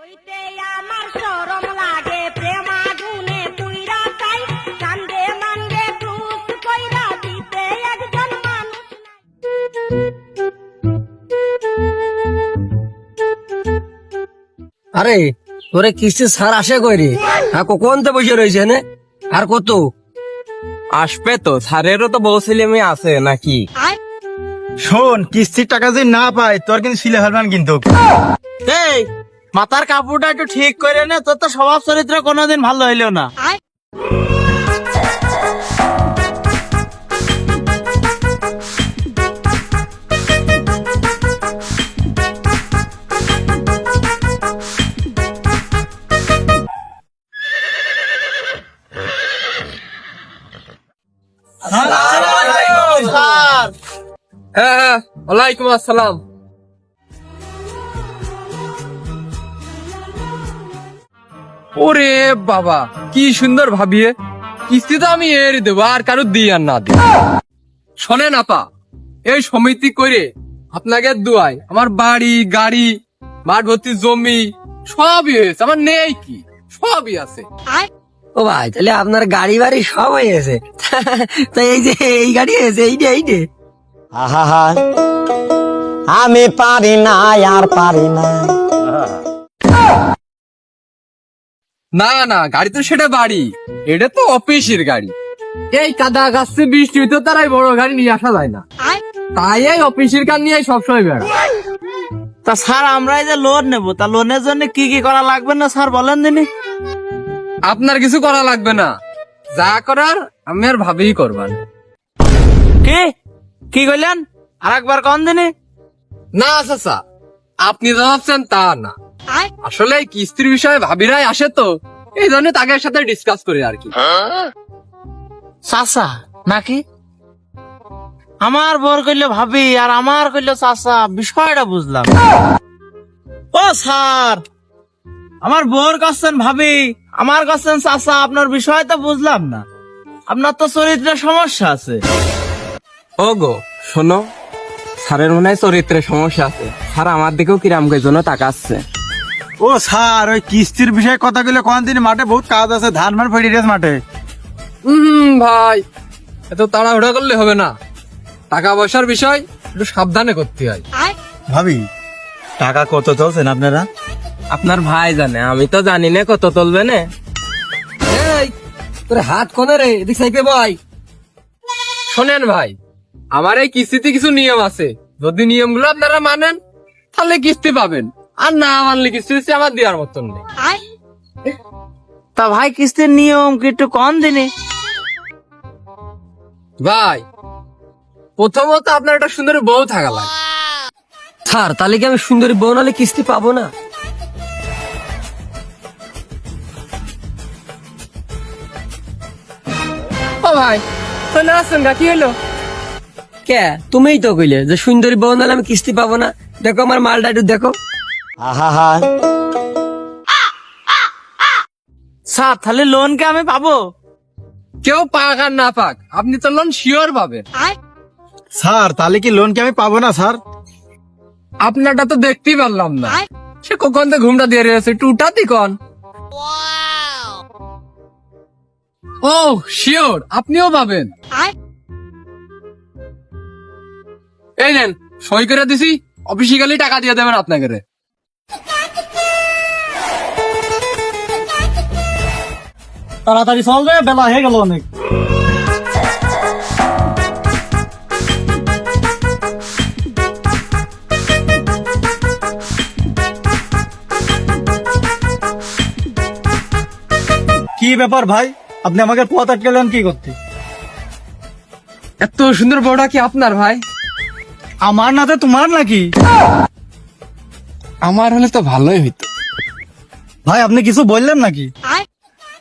হইতে আমার শরম লাগে প্রেমাগুনে পুইরা চাই কান্দে মান্দে ক্রুশ কইরা দিতে একজন মানুষ আরে তোরে কিস্তি সার আসে কই রে? হ্যাঁ কখন তো বসে রয়েছে না? আর কত আসবে তো, স্যারেরও তো বউ ছেলে মেয়ে আছে নাকি? শোন, কিস্তির টাকা যদি না পাই তোর কিন্তু সিলে ফেলবান কিন্তু। এই মাথার কাপড়টা একটু ঠিক করে নে, তোর তো স্বভাব চরিত্র কোনোদিন ভালো হইলো না। হ্যাঁ, ওয়ালাইকুম আসসালাম। ওরে বাবা, কি সুন্দর ভাবিয়ে কিস্তি তো আমি এর দেবো, আর কারো দিই আর না দিই। শোনেন আপা, এই সমিতি করে আপনাকে দুয়াই আমার বাড়ি গাড়ি মাঠ ভর্তি জমি সবই হয়েছে, আমার নেই কি, সবই আছে। ও ভাই, তাহলে আপনার গাড়ি বাড়ি সব হয়ে গেছে। তো এই যে এই গাড়ি হয়েছে, এইটা আহা আমি পারি না আর পারি না। না না, গাড়ি তো সেটা বাড়ি, এটা তো অফিসের গাড়ি। এই কাদা গাছে বৃষ্টি হইতে তারাই বড় গাড়ি নিয়ে আসা যায় না, তাই এই অফিসের কাজ নিয়ে সবসময় বেড়া। তা স্যার, আমরা এই যে লোন নেবো, তা লোনের জন্য কি কি করা লাগবে না স্যার বলেন দিনি? আপনার কিছু করা লাগবে না, যা করার আমি আর ভাবেই করবেন। কি কি কইলেন? আর একবার কন দিনি। না চাচা, আপনি যা ভাবছেন তা না, আসলে এই কিস্তির বিষয়ে ভাবিরাই আসে তো, এই জন্য তাকে সাথে ডিসকাস করি আর কি। চাচা নাকি? আমার বর কইলে ভাবি আর আমার কইলে চাচা, বিষয়টা বুঝলাম। ও স্যার, আমার বর কাছেন ভাবি, আমার কাছেন চাচা, আপনার বিষয় তো বুঝলাম না। আপনার তো চরিত্রের সমস্যা আছে। ও গো শোনো, স্যারের মনে হয় চরিত্রের সমস্যা আছে। স্যার আমার দিকেও কিরাম জন্য তাকাচ্ছে। ও স্যার, ওই কিস্তির বিষয়ে কথা গুলো কোন দিন, মাঠে বহুত কাজ আছে, ধান মান ফেড়ে গেছে মাঠে। ভাই, এত তাড়াহুড়া করলে হবে না, টাকা পয়সার বিষয় একটু সাবধানে করতে হয়। ভাবি, টাকা কত চলছেন আপনারা? আপনার ভাই জানে, আমি তো জানি না কত তুলবে না। এই তোর হাত কোনে রে? এদিক সাইকে ভাই। শোনেন ভাই, আমার এই কিস্তিতে কিছু নিয়ম আছে, যদি নিয়মগুলো আপনারা মানেন তাহলে কিস্তি পাবেন, আর না মানলে কিস্তি আমার দেওয়ার মতন নেই। তা ভাই, কিস্তির নিয়ম কি একটু কন দিনি? ভাই, প্রথমত আপনার একটা সুন্দর বউ থাকা লাগে। স্যার, তাহলে কি আমি সুন্দরী বউ নালে কিস্তি পাবো না? ও ভাই, চলে আসছেন গা, কি হলো? কে, তুমিই তো কইলে যে সুন্দরী বউ নালে আমি কিস্তি পাবো না। দেখো আমার মালটা একটু দেখো। আহা স্যার, তাহলে লোন কি আমি পাবো? কেউ পাক আর না পাক, আপনি তো লোন শিওর পাবেন। স্যার, তাহলে কি লোন কি আমি পাবো না স্যার? আপনারটা তো দেখতেই পারলাম না, সে কখন তো ঘুমটা দিয়ে রয়েছে, একটু উঠাতি কন। ও শিওর, আপনিও পাবেন। এই নেন, সই করে দিছি, অফিসে গেলে টাকা দিয়ে দেবেন আপনাকে। তাড়াতাড়ি চল রে, বেলা হয়ে গেল অনেক। কি ব্যাপার ভাই, আপনি আমাকে পথ আটকেলেন কি করতে? এত সুন্দর বউটা কি আপনার ভাই? আমার নাতে তোমার নাকি? আমার হলে তো ভালোই হইতো। ভাই, আপনি কিছু বললেন নাকি?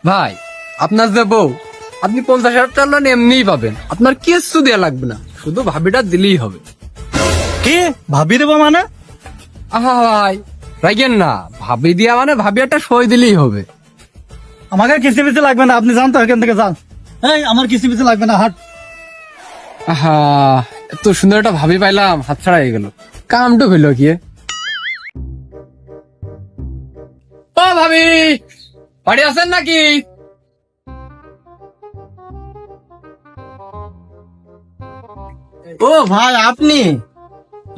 ভাই, আপনার যে বউ, আপনি 50,000 টাকা লোন এমনিই পাবেন, আপনার কিছু দেওয়া লাগবে না, শুধু ভাবিটা দিলেই হবে। কি ভাবি দেবো মানে? আহা ভাই, রাখেন না, ভাবি দিয়া মানে ভাবি একটা সই দিলেই হবে। আমাকে কিস্তি পিস্তি লাগবে না, আপনি যান তো এখান থেকে যান। এই, আমার কিস্তি পিস্তি লাগবে না, হাট। আহা, এত সুন্দর একটা ভাবি পাইলাম, হাত ছাড়া হয়ে গেল, কামটা হইল কি? ভাবি বাড়ি আছেন নাকি? ও ভাই আপনি?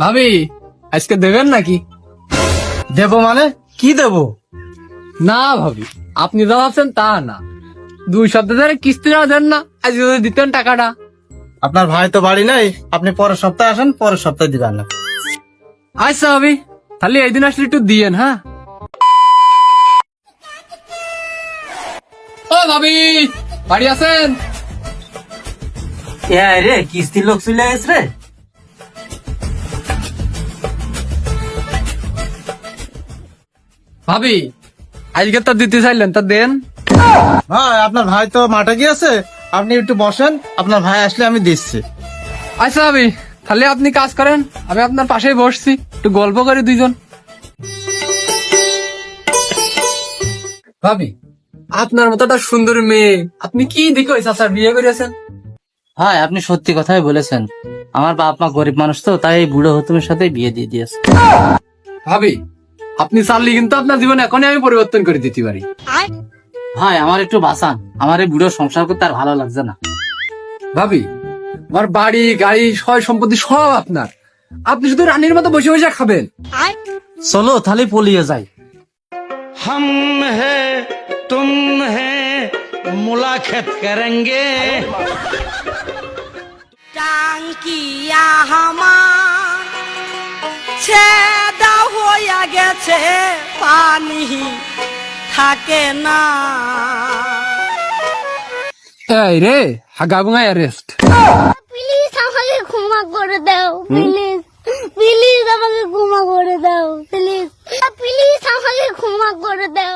ভাবি আজকে দেবেন নাকি? দেবো মানে কি দেবো? না ভাবি, আপনি যা ভাবছেন তা না। 2 সপ্তাহ ধরে কিস্তি না দেন না, আজকে যদি দিতেন টাকাটা। আপনার ভাই তো বাড়ি নাই, আপনি পরের সপ্তাহে আসেন, পরের সপ্তাহে দিবেন না। আচ্ছা ভাবি, তাহলে এই দিন আসলে একটু দিয়েন। হ্যাঁ ও ভাবি বাড়ি আছেন? রে কিস্তির লোক চলে গেছে রে। ভাবি আজকে তো দিতে চাইলেন, তা দেন। ভাই আপনার ভাই তো মাঠে গিয়েছে, আপনি একটু বসেন, আপনার ভাই আসলে আমি দিচ্ছি। আচ্ছা ভাবি, তাহলে আপনি কাজ করেন, আমি আপনার পাশেই বসছি, একটু গল্প করি দুইজন। ভাবি আপনার মতো একটা সুন্দর মেয়ে আপনি কি দিকে ওই চাচার বিয়ে করেছেন? ভাই আপনি সত্যি কথাই বলেছেন, আমার বাপ মা গরিব মানুষ তো, তাই এই বুড়ো হতুমের সাথে বিয়ে দিয়ে দিয়েছে। ভাবি আপনি চাললি কিন্তু আপনার জীবন এখনই আমি পরিবর্তন করে দিতে পারি। ভাই আমার একটু বাঁচান, আমার এই বুড়ো সংসার করতে আর ভালো লাগছে না। ভাবি আমার বাড়ি গাড়ি সয় সম্পত্তি সব আপনার, আপনি শুধু রানীর মতো বসে বসে খাবেন। চলো তাহলে পলিয়ে যাই। हम है तुम है मुलाकात करेंगे টাঙ্কিয়া আমার ছেদা হইয়া গেছে, পানি থাকে না। এই রে হাগাবুঙা অ্যারেস্ট। প্লিজ আমাকে ক্ষমা করে দাও, প্লিজ প্লিজ আমাকে ক্ষমা করে দাও, প্লিজ প্লিজ আমাকে ক্ষমা করে দাও।